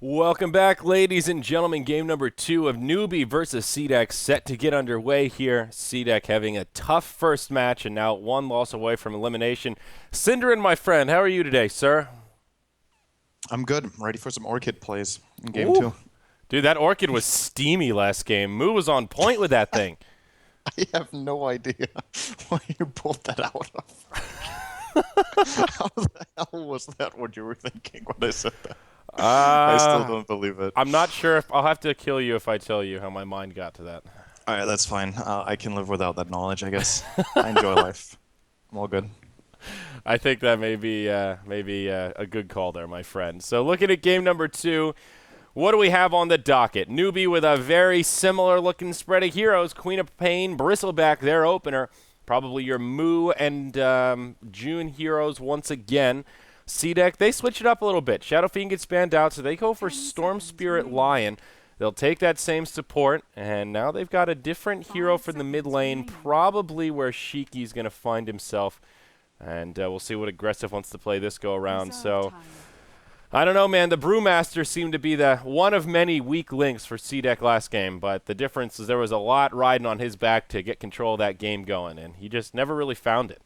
Welcome back, ladies and gentlemen. Game number 2 of NewBee versus CDEC set to get underway here. CDEC having a tough first match and now one loss away from elimination. syndereN, my friend, how are you today, sir? I'm good. I'm ready for some Orchid plays in game Ooh. 2. Dude, that Orchid was steamy last game. Moo was on point with that thing. I have no idea why you pulled that out of. How the hell was that what you were thinking when I said that? I still don't believe it. I'm not sure if I'll have to kill you if I tell you how my mind got to that. All right, that's fine. I can live without that knowledge, I guess. I enjoy life. I'm all good. I think that may be a good call there, my friend. So looking at game number 2, what do we have on the docket? NewBee with a very similar looking spread of heroes. Queen of Pain, Bristleback, their opener. Probably your Moo and June heroes once again. CDEC, they switch it up a little bit. Shadow Fiend gets banned out, so they go for Storm Spirit Lion. They'll take that same support, and now they've got a different hero for the mid lane, probably where Shiki's going to find himself. And we'll see what Aggressive wants to play this go around. So, I don't know, man. The Brewmaster seemed to be the one of many weak links for CDEC last game, but the difference is there was a lot riding on his back to get control of that game going, and he just never really found it.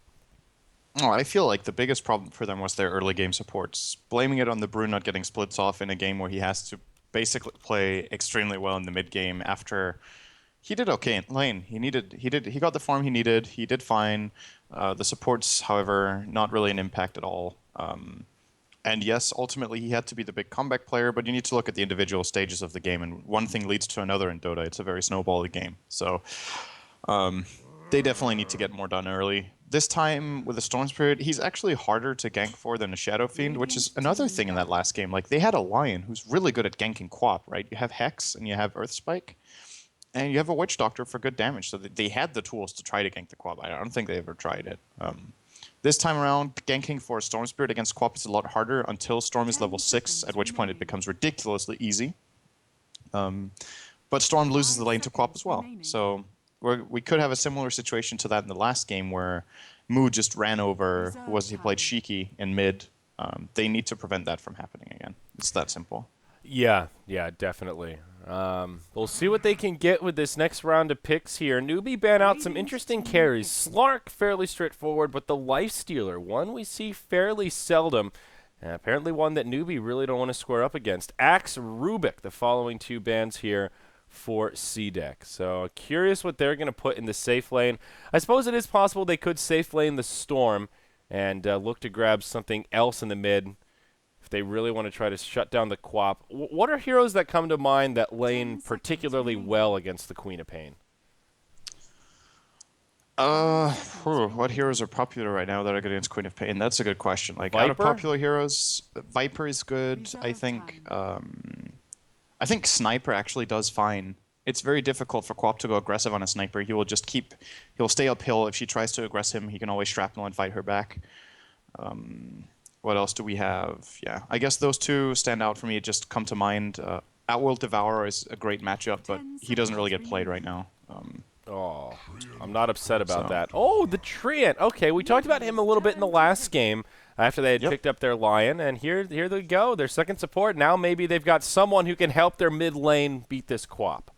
Oh, I feel like the biggest problem for them was their early game supports. Blaming it on the Brew not getting splits off in a game where he has to basically play extremely well in the mid game after he did okay in lane. He got the farm he needed. He did fine. The supports, however, not really an impact at all. And yes, ultimately he had to be the big comeback player, but you need to look at the individual stages of the game, and one thing leads to another in Dota. It's a very snowbally game. So they definitely need to get more done early. This time with the Storm Spirit, he's actually harder to gank for than a Shadow Fiend, which is another thing in that last game. Like, they had a Lion who's really good at ganking Quap, right? You have Hex and you have Earth Spike, and you have a Witch Doctor for good damage, so they had the tools to try to gank the Quap. I don't think they ever tried it. This time around, ganking for Storm Spirit against Quap is a lot harder until Storm is level 6, at which point it becomes ridiculously easy. But Storm loses the lane to Quap as well, so we could have a similar situation to that in the last game where Moo just ran over, he played Shiki in mid. They need to prevent that from happening again. It's that simple. Yeah, definitely. We'll see what they can get with this next round of picks here. NewBee ban out some interesting carries. Slark, fairly straightforward, but the Lifestealer, one we see fairly seldom, and apparently one that NewBee really don't want to square up against. Axe, Rubik, the following 2 bans here for CDEC. So curious what they're going to put in the safe lane. I suppose it is possible they could safe lane the Storm and look to grab something else in the mid if they really want to try to shut down the Quap. What are heroes that come to mind that lane particularly well against the Queen of Pain? What heroes are popular right now that are good against Queen of Pain? That's a good question. Like, out of popular heroes, Viper is good. I think Sniper actually does fine. It's very difficult for Quap to go aggressive on a Sniper. He'll stay uphill. If she tries to aggress him, he can always shrapnel and fight her back. What else do we have? Yeah, I guess those 2 stand out for me. Just come to mind. Outworld Devourer is a great matchup, but he doesn't really get played right now. Oh, I'm not upset about that. Oh, the Treant. Okay, we talked about him a little bit in the last game after they had picked up their Lion, and here they go, their second support. Now maybe they've got someone who can help their mid lane beat this Quap.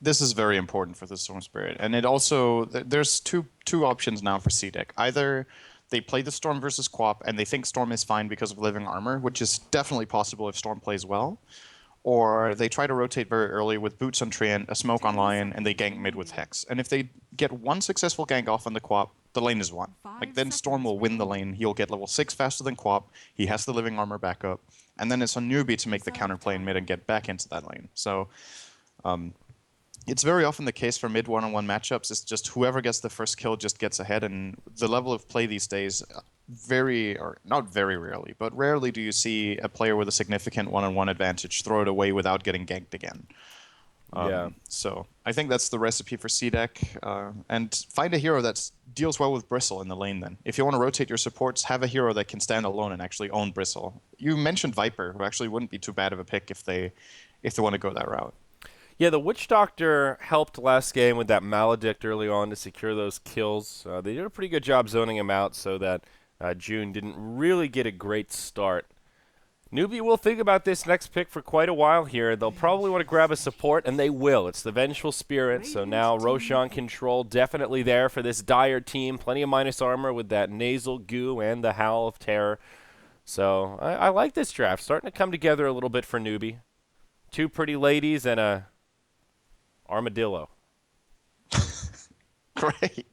This is very important for the Storm Spirit, and it also there's two options now for CDEC. Either they play the Storm versus Quap, and they think Storm is fine because of Living Armor, which is definitely possible if Storm plays well, or they try to rotate very early with Boots on Treant, a Smoke on Lion, and they gank mid with Hex. And if they get one successful gank off on the Quap, the lane is won. Like, then Storm will win the lane. He'll get level 6 faster than Quap. He has the Living Armor backup, and then it's on NewBee to make the counterplay in mid and get back into that lane. So, it's very often the case for mid one-on-one matchups. It's just whoever gets the first kill just gets ahead, and the level of play these days, not very rarely, but rarely do you see a player with a significant one-on-one advantage throw it away without getting ganked again. So I think that's the recipe for CDEC, and find a hero that deals well with Bristle in the lane then. If you want to rotate your supports, have a hero that can stand alone and actually own Bristle. You mentioned Viper, who actually wouldn't be too bad of a pick if they want to go that route. Yeah, the Witch Doctor helped last game with that Maledict early on to secure those kills. They did a pretty good job zoning him out so that June didn't really get a great start. NewBee will think about this next pick for quite a while here. They'll probably want to grab a support, and they will. It's the Vengeful Spirit, so now Roshan control definitely there for this dire team. Plenty of minus armor with that Nasal Goo and the Howl of Terror. So I like this draft. Starting to come together a little bit for NewBee. 2 pretty ladies and a armadillo. Great.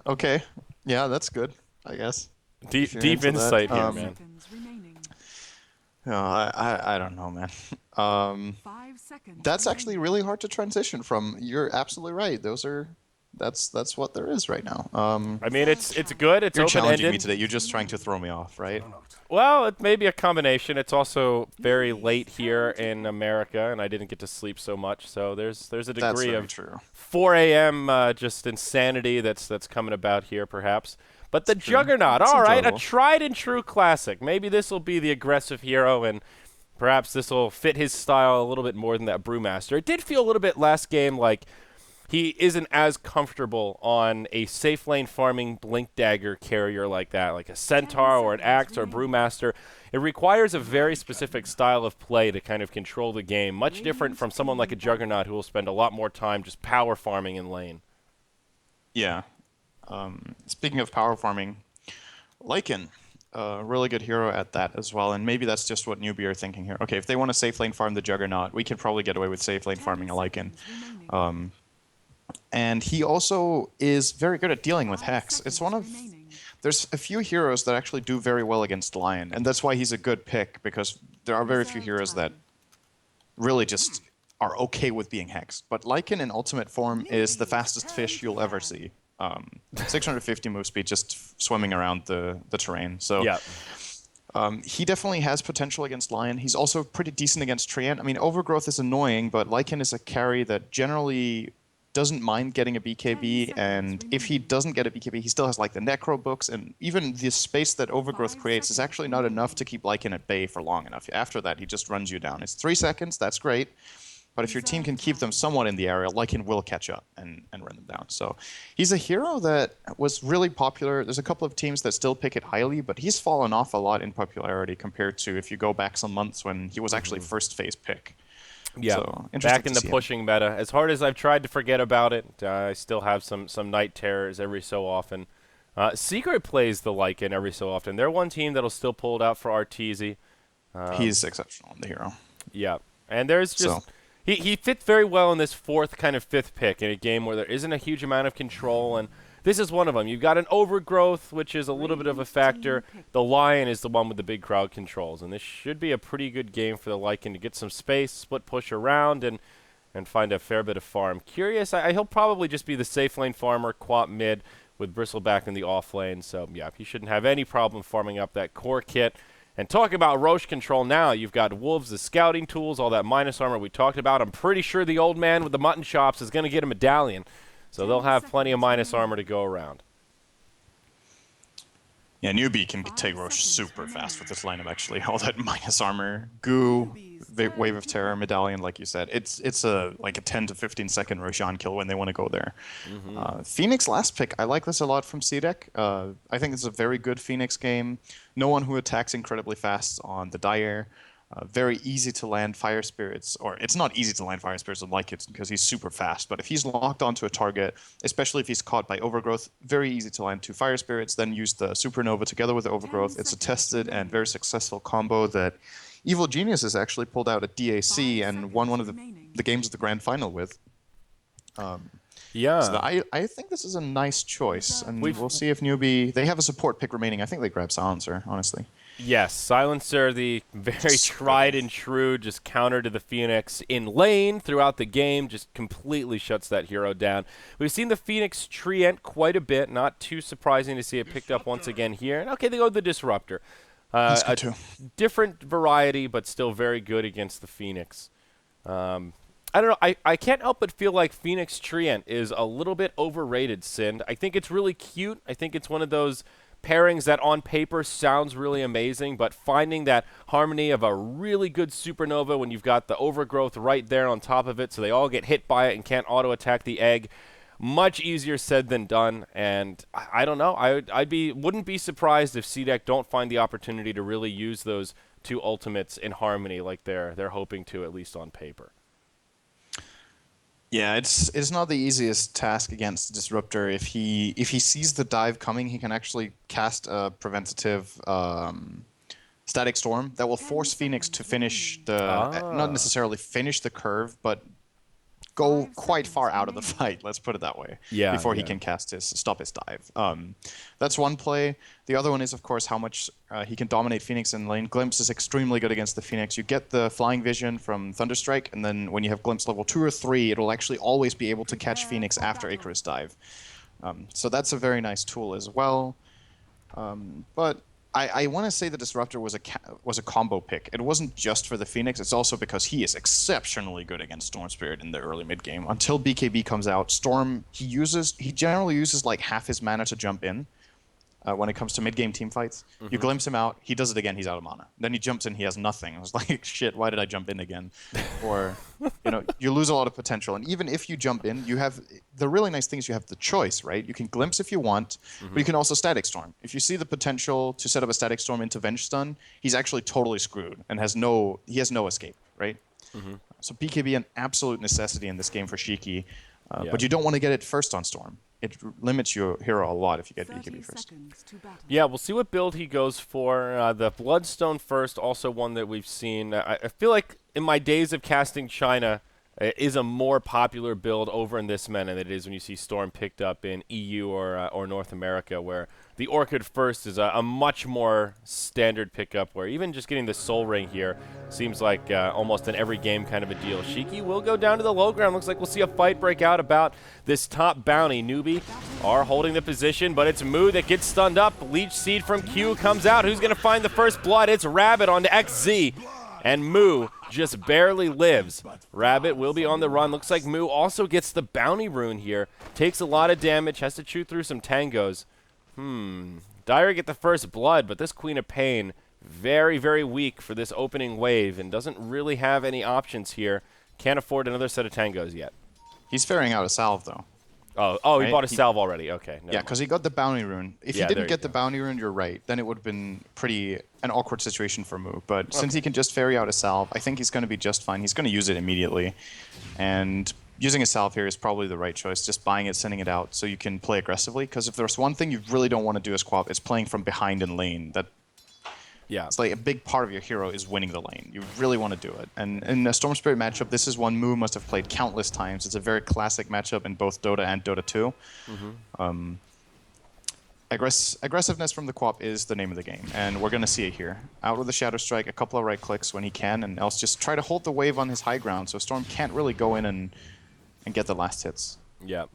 Okay. Yeah, that's good, I guess. Deep insight here, man. No, I don't know, man. 5 seconds. That's actually really hard to transition from. You're absolutely right. That's what there is right now. I mean, it's good. It's You're challenging open-ended. me today. You're just trying to throw me off, right? Well, it may be a combination. It's also very late here in America, and I didn't get to sleep so much. So there's a That's degree very of true. 4 a.m. Just insanity that's coming about here, perhaps. But the true. Juggernaut, It's all right, a enjoyable. tried and true classic. Maybe this will be the aggressive hero, and perhaps this will fit his style a little bit more than that Brewmaster. It did feel a little bit last game like he isn't as comfortable on a safe lane farming Blink Dagger carrier like that, like a Centaur or an Axe or a Brewmaster. It requires a very specific style of play to kind of control the game, much different from someone like a Juggernaut who will spend a lot more time just power farming in lane. Yeah. Speaking of power farming, Lycan, a really good hero at that as well, and maybe that's just what NewBee are thinking here. Okay, if they want to safe lane farm the Juggernaut, we could probably get away with safe lane farming a Lycan. And he also is very good at dealing with Hex. It's one of... There's a few heroes that actually do very well against Lion, and that's why he's a good pick, because there are very few heroes that really just are okay with being hexed. But Lycan in ultimate form is the fastest fish you'll ever see. 650 move speed just swimming around the terrain. So Yeah. he definitely has potential against Lion. He's also pretty decent against Treant. I mean, Overgrowth is annoying, but Lycan is a carry that generally doesn't mind getting a BKB, and if he doesn't get a BKB, he still has like the Necro books, and even the space that Overgrowth creates is actually not enough to keep Lycan at bay for long enough. After that, he just runs you down. It's 3 seconds, that's great, but if your team can keep them somewhat in the area, Lycan will catch up and run them down. So he's a hero that was really popular. There's a couple of teams that still pick it highly, but he's fallen off a lot in popularity compared to if you go back some months when he was actually first phase pick. Yeah, So, interesting back to in the see him. pushing meta. As hard as I've tried to forget about it, I still have some night terrors every so often. Secret plays the Lycan every so often. They're one team that'll still pull it out for Arteezy. He's exceptional in the hero. Yeah, and there's just So- he fits very well in this fourth kind of fifth pick in a game where there isn't a huge amount of control, and this is one of them. You've got an Overgrowth, which is a little bit of a factor. The Lion is the one with the big crowd controls, and this should be a pretty good game for the Lycan to get some space, split push around, and find a fair bit of farm. Curious, he'll probably just be the safe lane farmer, quap mid, with Bristleback in the off lane, so yeah, he shouldn't have any problem farming up that core kit. And talking about Roche control now, you've got Wolves, the scouting tools, all that minus armor we talked about. I'm pretty sure the old man with the mutton chops is going to get a medallion. So they'll have plenty of minus armor to go around. Yeah, NewBee can take Roche super fast with this lineup, actually. All that minus armor, goo, Wave of Terror, Medallion, like you said. It's like a 10 to 15 second Roshan kill when they want to go there. Phoenix last pick, I like this a lot from CDEC. I think it's a very good Phoenix game. No one who attacks incredibly fast on the Dire. Very easy to land Fire Spirits, or it's not easy to land Fire Spirits like it because he's super fast, but if he's locked onto a target, especially if he's caught by Overgrowth, very easy to land 2 Fire Spirits, then use the Supernova together with the Overgrowth. It's a tested and very successful combo that Evil Geniuses actually pulled out at DAC and won one of the games of the Grand Final with. Yeah. So I think this is a nice choice, and we'll see if NewBee... They have a support pick remaining. I think they grab Silencer, honestly. Yes, Silencer, the very tried and true, just counter to the Phoenix in lane throughout the game, just completely shuts that hero down. We've seen the Phoenix Treant quite a bit, not too surprising to see it picked up once again here. And okay, they go with the Disruptor. That's good too. Different variety, but still very good against the Phoenix. I don't know, I can't help but feel like Phoenix Treant is a little bit overrated, Sind. I think it's really cute. I think it's one of those pairings that on paper sounds really amazing, but finding that harmony of a really good Supernova when you've got the Overgrowth right there on top of it so they all get hit by it and can't auto-attack the egg. much easier said than done. And I don't know. Wouldn't be surprised if CDEC don't find the opportunity to really use those two ultimates in harmony like they're hoping to, at least on paper. Yeah, it's not the easiest task against Disruptor. If he sees the dive coming, he can actually cast a preventative Static Storm that will force Phoenix to finish not necessarily finish the curve, but go quite far out of the fight. Let's put it that way. Yeah. Before he can stop his dive. That's one play. The other one is, of course, how much he can dominate Phoenix in lane. Glimpse is extremely good against the Phoenix. You get the flying vision from Thunderstrike, and then when you have Glimpse level 2 or 3, it'll actually always be able to catch Phoenix after Icarus dive. So that's a very nice tool as well. But I want to say the Disruptor was a combo pick. It wasn't just for the Phoenix. It's also because he is exceptionally good against Storm Spirit in the early mid game. Until BKB comes out, Storm he generally uses like half his mana to jump in. When it comes to mid game team fights, you glimpse him out, he does it again, he's out of mana. Then he jumps in, he has nothing. I was like, shit, why did I jump in again? Or you lose a lot of potential. And even if you jump in, you have the really nice thing is you have the choice, right? You can glimpse if you want, but you can also static storm. If you see the potential to set up a static storm into Venge Stun, he's actually totally screwed and has no escape, right? So BKB an absolute necessity in this game for Shiki, but you don't want to get it first on Storm. It limits your hero a lot if you get BKB first. Yeah, we'll see what build he goes for. The Bloodstone first, also one that we've seen. I feel like in my days of casting China, is a more popular build over in this meta than it is when you see Storm picked up in EU or North America, where the Orchid first is a much more standard pickup, where even just getting the Soul Ring here seems like almost in every game kind of a deal. Shiki will go down to the low ground. Looks like we'll see a fight break out about this top bounty. NewBee are holding the position, but it's Moo that gets stunned up. Leech Seed from Q comes out. Who's going to find the first blood? It's Rabbit onto XZ. And Moo just barely lives. Rabbit will be on the run. Looks like Moo also gets the bounty rune here. Takes a lot of damage. Has to chew through some tangos. Dire get the first blood, but this Queen of Pain very, very weak for this opening wave and doesn't really have any options here. Can't afford another set of tangos yet. He's ferrying out a salve, though. Oh, right? He bought a salve already. Okay. Yeah, because he got the bounty rune. If he didn't get the bounty rune, you're right. Then it would have been an awkward situation for Moo. But since he can just ferry out a salve, I think he's going to be just fine. He's going to use it immediately. And using a salve here is probably the right choice. Just buying it, sending it out so you can play aggressively. Because if there's one thing you really don't want to do as Quap, it's playing from behind in lane. It's like a big part of your hero is winning the lane. You really want to do it. And in a Storm Spirit matchup, this is one Moo must have played countless times. It's a very classic matchup in both Dota and Dota 2. Aggressiveness from the Quap is the name of the game, and we're going to see it here. Out with the Shadow Strike, a couple of right clicks when he can, and else just try to hold the wave on his high ground so Storm can't really go in and get the last hits. Yeah.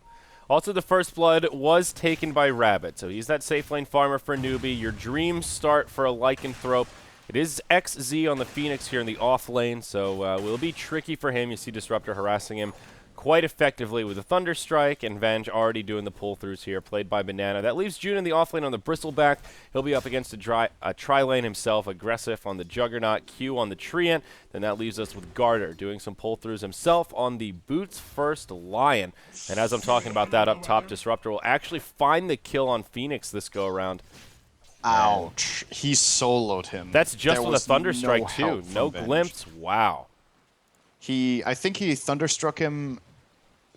Also, the first blood was taken by Rabbit, so he's that safe lane farmer for NewBee. Your dream start for a Lycanthrope. It is XZ on the Phoenix here in the off lane, so will be tricky for him. You see Disruptor harassing him quite effectively with a Thunderstrike, and Venge already doing the pull-throughs here, played by Banana. That leaves June in the offlane on the Bristleback. He'll be up against a tri-lane himself, aggressive on the Juggernaut, Q on the Treant. Then that leaves us with Garter doing some pull-throughs himself on the Boots First Lion. And as I'm talking about that up top, Disruptor will actually find the kill on Phoenix this go-around. Ouch. He soloed him. That's just with a Thunderstrike, too. No glimpse. Wow. I think he Thunderstruck him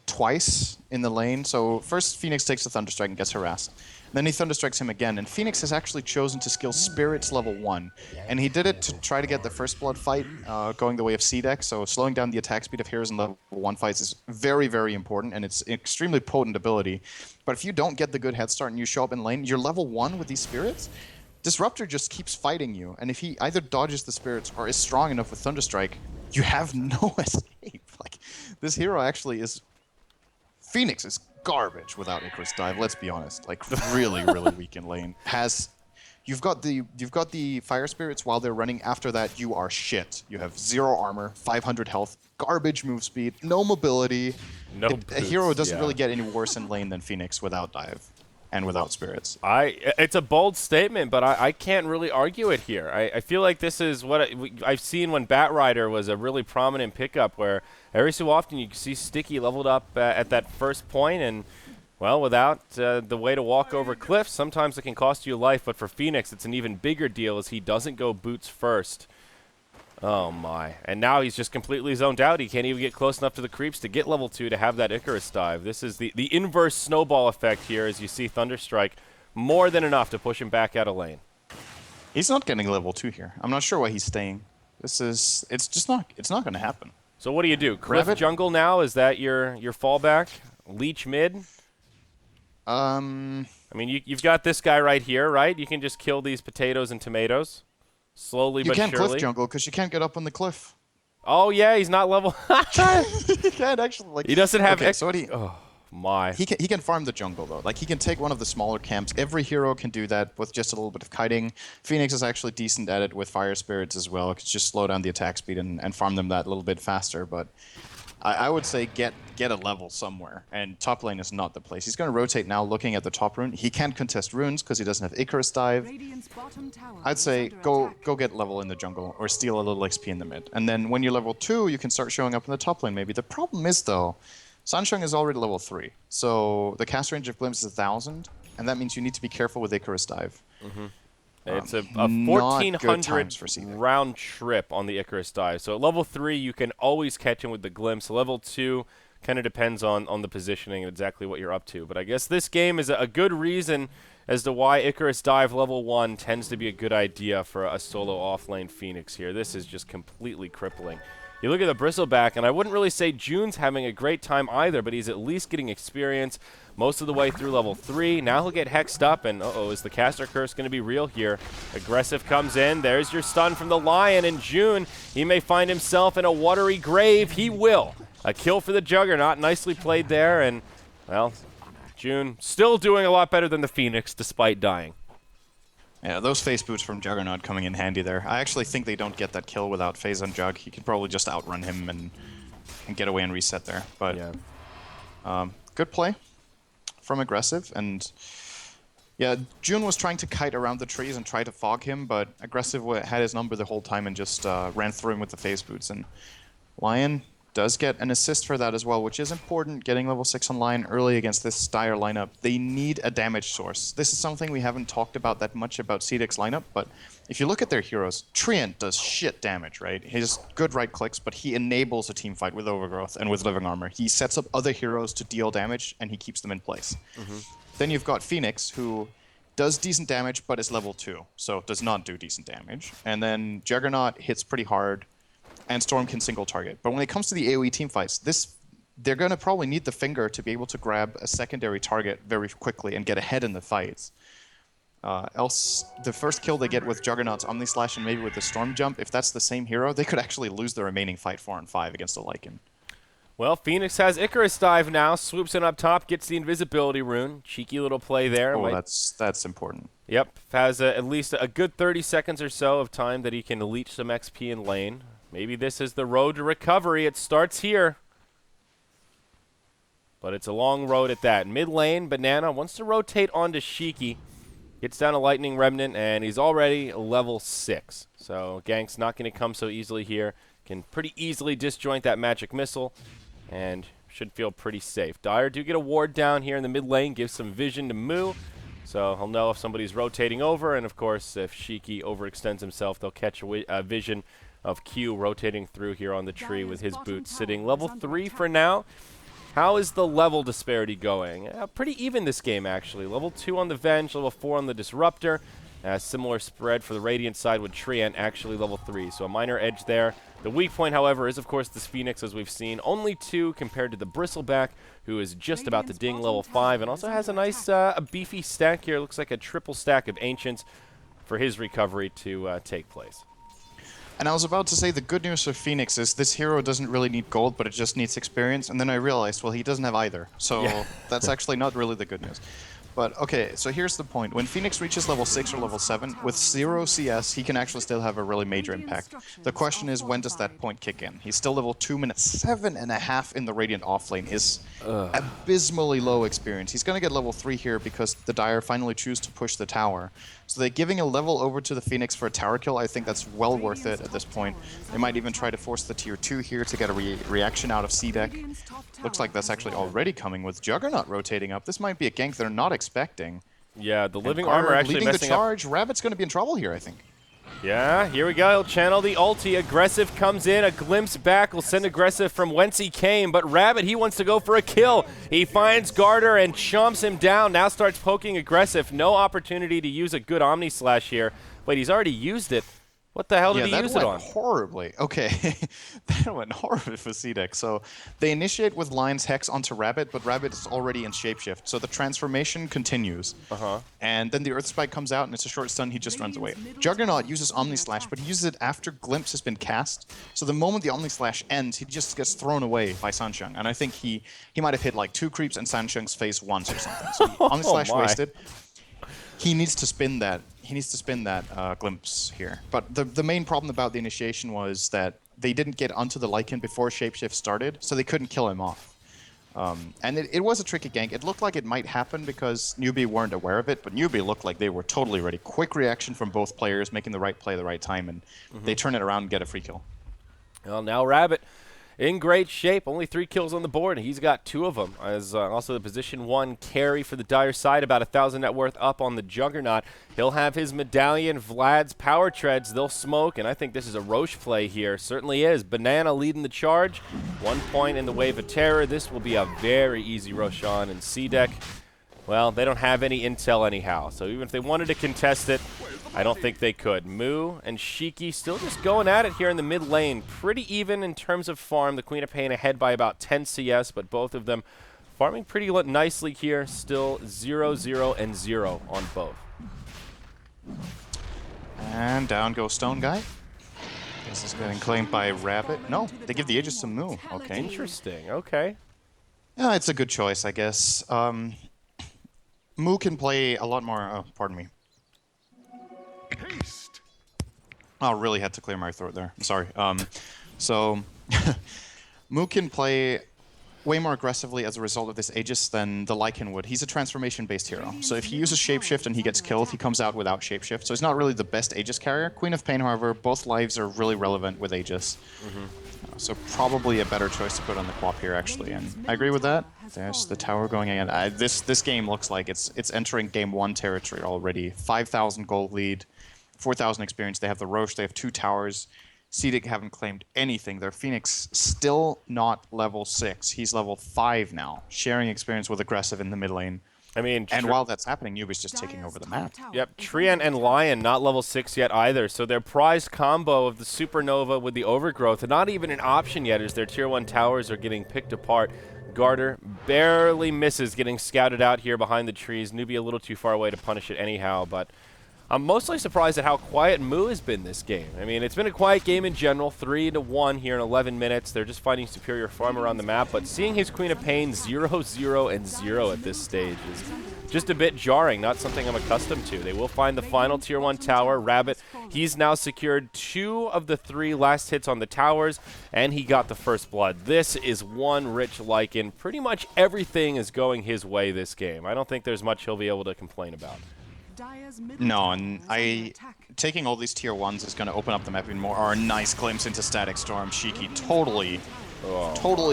twice in the lane. So first Phoenix takes the Thunderstrike and gets harassed. Then he Thunderstrikes him again, and Phoenix has actually chosen to skill Spirits level 1. And he did it to try to get the first blood fight going the way of CDEC, so slowing down the attack speed of heroes in level 1 fights is very, very important, and it's an extremely potent ability. But if you don't get the good head start and you show up in lane, you're level 1 with these Spirits, Disruptor just keeps fighting you, and if he either dodges the Spirits or is strong enough with Thunderstrike, you have no escape. Like, this hero actually is... Phoenix is garbage without Icarus Dive, let's be honest. Like, really, really weak in lane. You've got the Fire Spirits while they're running. After that, you are shit. You have 0 armor, 500 health, garbage move speed, no mobility. A hero doesn't really get any worse in lane than Phoenix without Dive. and without spirits. It's a bold statement, but I can't really argue it here. I feel like this is what I've seen when Bat Rider was a really prominent pickup, where every so often you see Sticky leveled up at that first point, and well, without the way to walk over cliffs, sometimes it can cost you life. But for Phoenix, it's an even bigger deal as he doesn't go boots first. Oh my. And now he's just completely zoned out. He can't even get close enough to the creeps to get level 2 to have that Icarus dive. This is the inverse snowball effect here as you see Thunderstrike. More than enough to push him back out of lane. He's not getting level 2 here. I'm not sure why he's staying. It's not going to happen. So what do you do? Cliff jungle now? Is that your fallback? Leech mid? I mean, you've got this guy right here, right? You can just kill these potatoes and tomatoes. Slowly but surely. You can't cliff jungle because you can't get up on the cliff. Oh, yeah, he's not level... He can't actually, like... He doesn't have... Okay, so what oh, my. He can farm the jungle, though. Like, he can take one of the smaller camps. Every hero can do that with just a little bit of kiting. Phoenix is actually decent at it with fire spirits as well. It can just slow down the attack speed and farm them that little bit faster, but... I would say get a level somewhere, and top lane is not the place. He's going to rotate now, looking at the top rune. He can't contest runes because he doesn't have Icarus dive. I'd say go get level in the jungle or steal a little XP in the mid. And then when you're level 2, you can start showing up in the top lane maybe. The problem is, though, Sansheng is already level 3. So the cast range of Glimpse is 1,000, and that means you need to be careful with Icarus dive. It's a 1,400 round trip on the Icarus dive. So at level 3, you can always catch him with the glimpse. Level 2 kind of depends on the positioning and exactly what you're up to. But I guess this game is a good reason as to why Icarus dive level 1 tends to be a good idea for a solo offlane Phoenix here. This is just completely crippling. You look at the Bristleback, and I wouldn't really say June's having a great time either, but he's at least getting experience most of the way through level 3. Now he'll get hexed up, and uh-oh, is the caster curse going to be real here? Aggressive comes in. There's your stun from the Lion, and June, he may find himself in a watery grave. He will. A kill for the Juggernaut. Nicely played there, and, well, June still doing a lot better than the Phoenix despite dying. Yeah, those face boots from Juggernaut coming in handy there. I actually think they don't get that kill without phase on Jug. He could probably just outrun him and get away and reset there. But yeah. Good play from Aggressive. And yeah, June was trying to kite around the trees and try to fog him, but Aggressive had his number the whole time and just ran through him with the face boots. And Lion does get an assist for that as well, which is important, getting level 6 on Lion early against this dire lineup. They need a damage source. This is something we haven't talked about that much about CDEC's lineup, but if you look at their heroes, Treant does shit damage, right? He has good right clicks, but he enables a team fight with Overgrowth and with Living Armor. He sets up other heroes to deal damage, and he keeps them in place. Then you've got Phoenix, who does decent damage, but is level 2, so does not do decent damage. And then Juggernaut hits pretty hard, and Storm can single target. But when it comes to the AoE team fights, they're going to probably need the finger to be able to grab a secondary target very quickly and get ahead in the fights. Else, the first kill they get with Juggernaut's Omnislash and maybe with the Storm Jump, if that's the same hero, they could actually lose the remaining fight 4-on-5 against a Lycan. Well, Phoenix has Icarus dive now, swoops in up top, gets the invisibility rune. Cheeky little play there. Oh, that's important. Yep, has at least a good 30 seconds or so of time that he can leech some XP in lane. Maybe this is the road to recovery. It starts here. But it's a long road at that. Mid lane, Banana wants to rotate onto Shiki. Gets down a Lightning Remnant, and he's already level 6. So Gank's not going to come so easily here. Can pretty easily disjoint that Magic Missile, and should feel pretty safe. Dire do get a ward down here in the mid lane, gives some vision to Moo. So he'll know if somebody's rotating over, and of course, if Shiki overextends himself, they'll catch a vision of Q rotating through here on the tree with his boots sitting level 3 for now. How is the level disparity going? Pretty even this game, actually. Level 2 on the Venge, level 4 on the Disruptor. Similar spread for the Radiant side with Treant actually level 3, so a minor edge there. The weak point, however, is, of course, this Phoenix, as we've seen. Only 2 compared to the Bristleback, who is just about to ding level 5, and also has a nice a beefy stack here. Looks like a triple stack of Ancients for his recovery to take place. And I was about to say the good news for Phoenix is this hero doesn't really need gold, but it just needs experience. And then I realized, well, he doesn't have either. So that's actually not really the good news. But okay, so here's the point. When Phoenix reaches level 6 or level 7, with 0 CS, he can actually still have a really major impact. The question is, when does that point kick in? He's still level 2 minutes 7.5 in the Radiant offlane is abysmally low experience. He's going to get level 3 here because the Dire finally choose to push the tower. So they're giving a level over to the Phoenix for a tower kill. I think that's well worth it at this point. They might even try to force the tier 2 here to get a reaction out of CDEC. Looks like that's actually already coming with Juggernaut rotating up. This might be a gank they're not expecting. Yeah, the living And armor actually leading the messing charge. Rabbit's going to be in trouble here, I think. Yeah, here we go. He'll channel the ulti. Aggressive comes in. A glimpse back will send Aggressive from whence he came. But Rabbit, he wants to go for a kill. He finds Garter and chomps him down. Now starts poking Aggressive. No opportunity to use a good Omni Slash here. Wait, he's already used it. What the hell did he use it on? That went horribly. Okay, that went horribly for CDEC. So they initiate with Lion's Hex onto Rabbit, but Rabbit is already in Shapeshift. So the transformation continues. And then the Earth Spike comes out, and it's a short stun. He just runs away. Juggernaut uses Omni Slash, but he uses it after Glimpse has been cast. So the moment the Omni Slash ends, he just gets thrown away by Sansheng. And I think he might have hit like 2 creeps in Sansheng's face once or something. So Omni Slash wasted. He needs to spin that. He needs to spin that glimpse here. But the main problem about the initiation was that they didn't get onto the Lycan before Shapeshift started, so they couldn't kill him off. And it was a tricky gank. It looked like it might happen because NewBee weren't aware of it, but NewBee looked like they were totally ready. Quick reaction from both players, making the right play at the right time, and they turn it around and get a free kill. Well, now Rabbit in great shape. Only 3 kills on the board, and he's got 2 of them. As also the position 1 carry for the Dire side, about 1,000 net worth up on the Juggernaut. He'll have his Medallion, Vlad's Power Treads. They'll smoke, and I think this is a Roche play here. Certainly is. Banana leading the charge. 1 point in the Wave of Terror. This will be a very easy Roshan, and CDEC, well, they don't have any intel anyhow. So even if they wanted to contest it, I don't think they could. Moo and Shiki still just going at it here in the mid lane. Pretty even in terms of farm. The Queen of Pain ahead by about 10 CS, but both of them farming pretty nicely here. Still 0, 0, and 0 on both. And down goes Stone Guy. This is getting claimed by Rabbit. No, they give the Aegis to Moo. Okay. Interesting. Okay. Yeah, it's a good choice, I guess. Moo can play a lot more... Oh, pardon me. Haste. I really had to clear my throat there. I'm sorry. So, Moo can play way more aggressively as a result of this Aegis than the Lycan would. He's a transformation-based hero. So if he uses Shapeshift and he gets killed, he comes out without Shapeshift. So he's not really the best Aegis carrier. Queen of Pain, however, both lives are really relevant with Aegis. So probably a better choice to put on the Quap here, actually. And I agree with that. There's the tower going in. This game looks like it's entering Game 1 territory already. 5,000 gold lead, 4,000 experience. They have the Roche. They have 2 towers. CDEC haven't claimed anything. Their Phoenix still not level 6. He's level 5 now, sharing experience with Aggressive in the mid lane. I mean, and while that's happening, NewBee's just taking over the map. Yep, Treant and Lion not level 6 yet either, so their prized combo of the Supernova with the Overgrowth, not even an option yet as their Tier 1 towers are getting picked apart. Garter barely misses getting scouted out here behind the trees. NewBee a little too far away to punish it anyhow, but I'm mostly surprised at how quiet Moo has been this game. I mean, it's been a quiet game in general, 3-1 here in 11 minutes. They're just finding superior farm around the map, but seeing his Queen of Pain 0, 0, and 0 at this stage is just a bit jarring, not something I'm accustomed to. They will find the final Tier 1 tower. Rabbit, he's now secured 2 of the 3 last hits on the towers, and he got the first blood. This is one rich Lycan. Pretty much everything is going his way this game. I don't think there's much he'll be able to complain about. No, and taking all these Tier 1s is going to open up the map even more. Or a nice glimpse into Static Storm. Shiki totally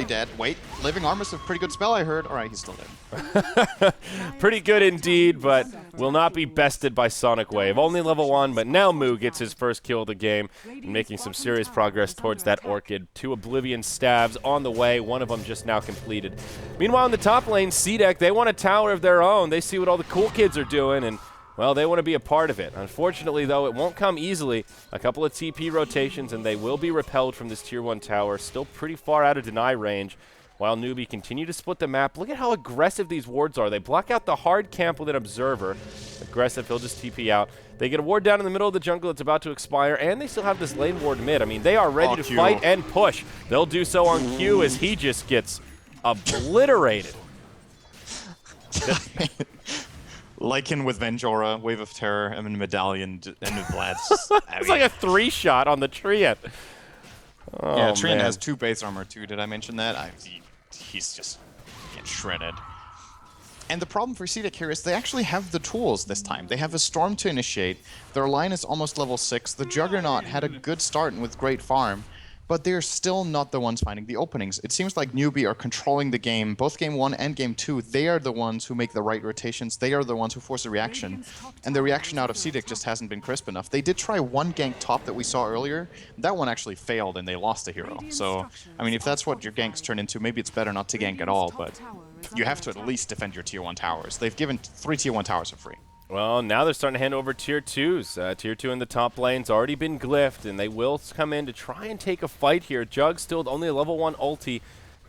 dead. Wait, Living Armor's a pretty good spell, I heard. All right, he's still dead. Pretty good indeed, but will not be bested by Sonic Wave. Only level 1, but now Moo gets his first kill of the game and making some serious progress towards that Orchid. 2 Oblivion stabs on the way, one of them just now completed. Meanwhile, in the top lane, CDEC, they want a tower of their own. They see what all the cool kids are doing, and well, they want to be a part of it. Unfortunately, though, it won't come easily. A couple of TP rotations, and they will be repelled from this Tier 1 tower. Still pretty far out of deny range, while NewBee continue to split the map. Look at how aggressive these wards are. They block out the hard camp with an Observer. Aggressive, he'll just TP out. They get a ward down in the middle of the jungle that's about to expire, and they still have this lane ward mid. I mean, they are ready to fight and push. They'll do so on Q as he just gets obliterated. Lycan with Venjora, Wave of Terror, and then Medallion, and Vlad's. It's like a 3-shot on the Treant. Oh, yeah, Treant man. has 2 base armor too. Did I mention that? He's just getting shredded. And the problem for CDEC here is they actually have the tools this time. They have a Storm to initiate. Their line is almost level 6. The Juggernaut had a good start and with great farm, but they're still not the ones finding the openings. It seems like NewBee are controlling the game, both Game 1 and Game 2. They are the ones who make the right rotations. They are the ones who force a reaction. And the reaction out of CDEC just hasn't been crisp enough. They did try one gank top that we saw earlier. That one actually failed and they lost a hero. So, I mean, if that's what your ganks turn into, maybe it's better not to gank at all, but you have to at least defend your Tier 1 towers. They've given 3 Tier 1 towers for free. Well, now they're starting to hand over Tier 2s. Tier 2 in the top lane's already been glyphed, and they will come in to try and take a fight here. Jug still only a level 1 ulti.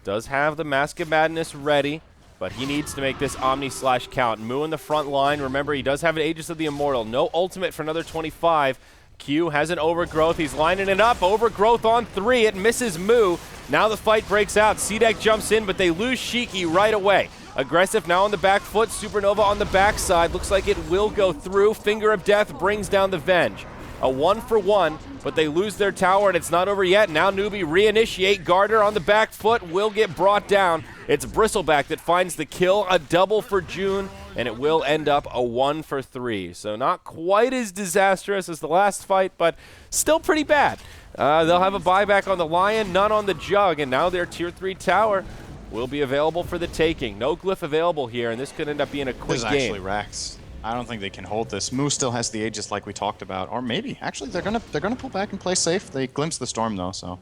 Does have the Mask of Madness ready, but he needs to make this Omni Slash count. Moo in the front line. Remember, he does have an Aegis of the Immortal. No ultimate for another 25. Q has an Overgrowth. He's lining it up. Overgrowth on 3. It misses Moo. Now the fight breaks out. CDEC jumps in, but they lose Shiki right away. Aggressive now on the back foot. Supernova on the backside. Looks like it will go through. Finger of Death brings down the Venge. A 1-for-1, but they lose their tower, and it's not over yet. Now NewBee reinitiate. Garter on the back foot will get brought down. It's Bristleback that finds the kill. A double for June, and it will end up a 1-for-3. So not quite as disastrous as the last fight, but still pretty bad. They'll have a buyback on the Lion, none on the Jug, and now their Tier 3 tower will be available for the taking. No glyph available here, and this could end up being a quick This is game. actually Rax. I don't think they can hold this. Moo still has the Aegis like we talked about, or maybe actually they're gonna pull back and play safe. They glimpse the storm though, so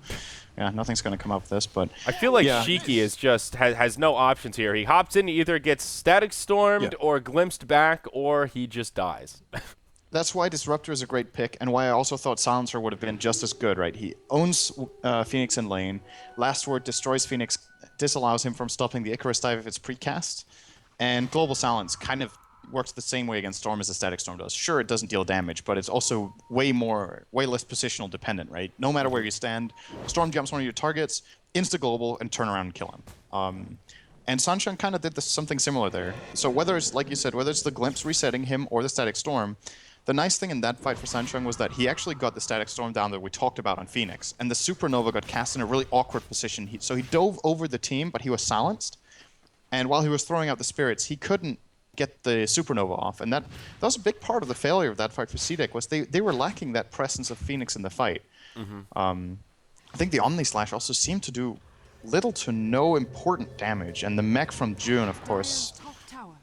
yeah, nothing's gonna come up with this. But I feel like yeah. Shiki is just has no options here. He hops in, he either gets static stormed or glimpsed back, or he just dies. That's why Disruptor is a great pick, and why I also thought Silencer would have been just as good, right? He owns Phoenix in lane. Last Word destroys Phoenix, disallows him from stopping the Icarus dive if it's precast. And Global Silence kind of works the same way against Storm as a Static Storm does. Sure, it doesn't deal damage, but it's also way less positional dependent, right? No matter where you stand, Storm jumps one of your targets, insta-global, and turn around and kill him. And Sunshine kind of did something similar there. So whether it's, like you said, whether it's the Glimpse resetting him or the Static Storm, the nice thing in that fight for Sunshine was that he actually got the Static Storm down that we talked about on Phoenix, and the Supernova got cast in a really awkward position. So he dove over the team, but he was silenced. And while he was throwing out the spirits, he couldn't get the Supernova off. And that was a big part of the failure of that fight for CDEC, was they were lacking that presence of Phoenix in the fight. I think the Omni Slash also seemed to do little to no important damage. And the mech from June, of course,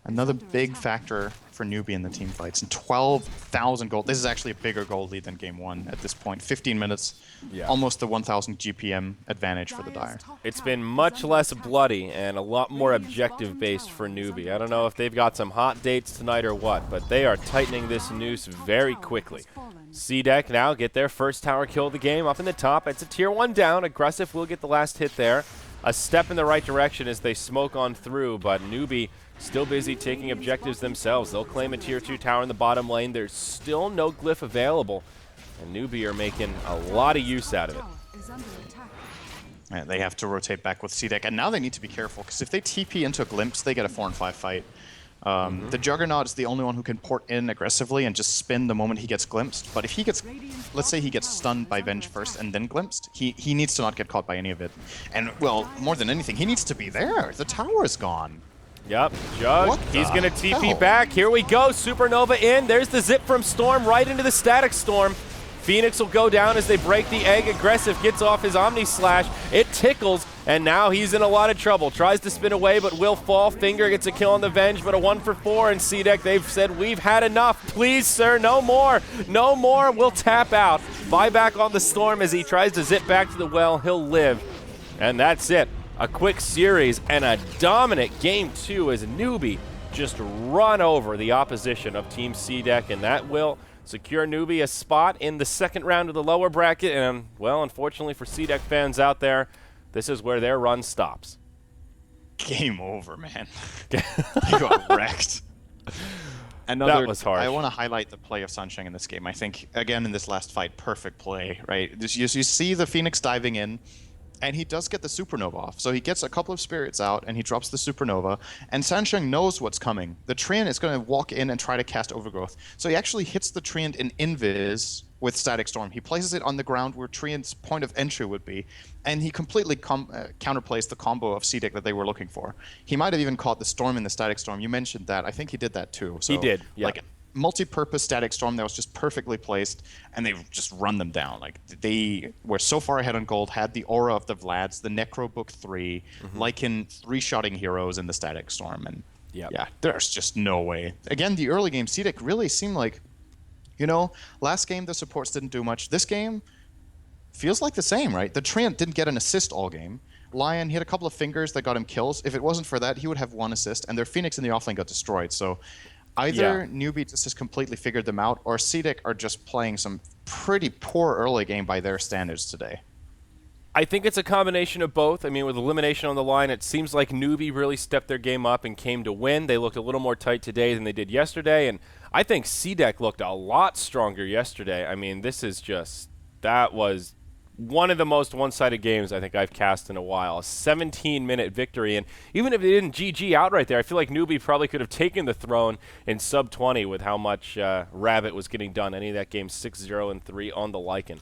another big factor for NewBee in the team fights. And 12,000 gold. This is actually a bigger gold lead than Game 1 at this point. 15 minutes, almost the 1,000 GPM advantage for the Dire. It's been much less bloody and a lot more objective-based for NewBee. I don't know if they've got some hot dates tonight or what, but they are tightening this noose very quickly. CDEC now get their first tower kill of the game up in the top. It's a Tier 1 down. Aggressive will get the last hit there. A step in the right direction as they smoke on through, but NewBee still busy taking objectives themselves. They'll claim a Tier 2 tower in the bottom lane. There's still no glyph available, and NewBee are making a lot of use out of it. Yeah, they have to rotate back with CDEC, and now they need to be careful, because if they TP into a Glimpse, they get a 4-on-5 fight. The Juggernaut is the only one who can port in aggressively and just spin the moment he gets glimpsed. But if he gets, let's say he gets stunned by Venge first and then glimpsed, he needs to not get caught by any of it. And, well, more than anything, he needs to be there. The tower is gone. Yep, Jug, he's going to TP back. Here we go, Supernova in. There's the zip from Storm right into the Static Storm. Phoenix will go down as they break the egg. Aggressive gets off his Omni Slash. It tickles, and now he's in a lot of trouble. Tries to spin away, but will fall. Finger gets a kill on the Venge, but a 1-for-4. And CDEC, they've said, we've had enough. Please, sir, no more. No more. We'll tap out. Buyback on the Storm as he tries to zip back to the well. He'll live. And that's it. A quick series and a dominant Game 2 as NewBee just run over the opposition of Team CDEC, and that will secure NewBee a spot in the second round of the lower bracket. And, well, unfortunately for CDEC fans out there, this is where their run stops. Game over, man. They got wrecked. That was harsh. I want to highlight the play of Sunshine in this game. I think, again, in this last fight, perfect play, right? You see the Phoenix diving in. and he does get the supernova off. So he gets a couple of spirits out, and he drops the supernova, and Sansheng knows what's coming. The Treant is going to walk in and try to cast Overgrowth. So he actually hits the Treant in Invis with Static Storm. He places it on the ground where Treant's point of entry would be, and he completely counterplays the combo of CDEC that they were looking for. He might have even caught the Storm in the Static Storm. You mentioned that. I think he did that too. So, he did, yeah. Like, multi-purpose Static Storm that was just perfectly placed, and they just run them down. Like, they were so far ahead on gold, had the aura of the Vlads, the Necro Book 3, Lycan 3-shotting heroes in the Static Storm, and yeah, there's just no way. Again, the early game CDEC really seemed like, you know, last game the supports didn't do much. This game feels like the same, right? The Treant didn't get an assist all game. Lion, he had a couple of fingers that got him kills. If it wasn't for that, he would have 1 assist, and their Phoenix in the offlane got destroyed. So either NewBee just has completely figured them out, or CDEC are just playing some pretty poor early game by their standards today. I think it's a combination of both. I mean, with elimination on the line, it seems like NewBee really stepped their game up and came to win. They looked a little more tight today than they did yesterday, and I think CDEC looked a lot stronger yesterday. I mean, that was one of the most one-sided games I think I've cast in a while. A 17-minute victory, and even if they didn't GG outright there, I feel like NewBee probably could have taken the throne in sub-20 with how much Rabbit was getting done. Any of that game 6-0 and 3 on the Lycan.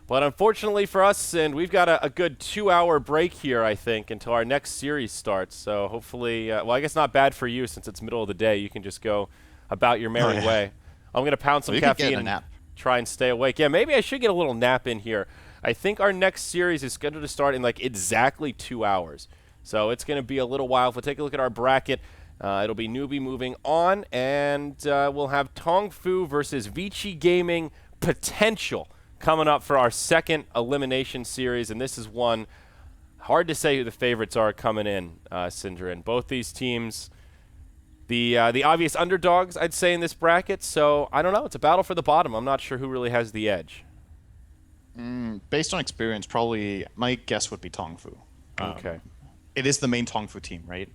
But unfortunately for us, and we've got a good 2-hour break here, I think, until our next series starts. So hopefully, well, I guess not bad for you since it's middle of the day. You can just go about your merry way. I'm going to pound some caffeine and try and stay awake. Yeah, maybe I should get a little nap in here. I think our next series is scheduled to start in like exactly 2 hours. So it's going to be a little while. If we take a look at our bracket, it'll be NewBee moving on, and we'll have Tong Fu versus Vici Gaming potential coming up for our second elimination series. And this is one, hard to say who the favorites are coming in, syndereN. Both these teams, the obvious underdogs, I'd say, in this bracket. So I don't know. It's a battle for the bottom. I'm not sure who really has the edge. Based on experience, probably my guess would be Tong Fu. Okay. It is the main Tong Fu team, right?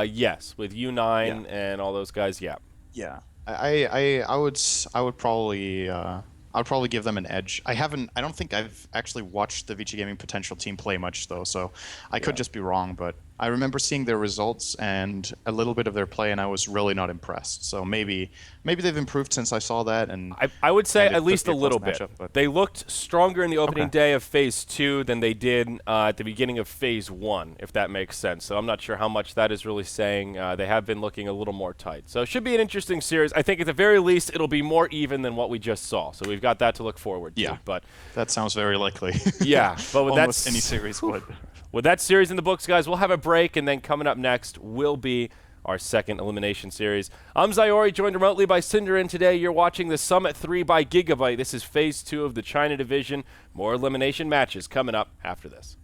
Yes, with U9 and all those guys. Yeah. Yeah. I would probably give them an edge. I don't think I've actually watched the Vici Gaming potential team play much though, so I could just be wrong, but I remember seeing their results and a little bit of their play, and I was really not impressed. So maybe they've improved since I saw that, and I would say at least a little bit. They looked stronger in the opening day of Phase 2 than they did at the beginning of Phase 1, if that makes sense. So I'm not sure how much that is really saying. They have been looking a little more tight. So it should be an interesting series. I think at the very least it'll be more even than what we just saw. So we've got that to look forward to. Yeah, but that sounds very likely. Yeah, but with almost any series would. With that series in the books, guys, we'll have a break, and then coming up next will be our second elimination series. I'm Zyori, joined remotely by syndereN today. You're watching the Summit 3 by Gigabyte. This is Phase 2 of the China Division. More elimination matches coming up after this.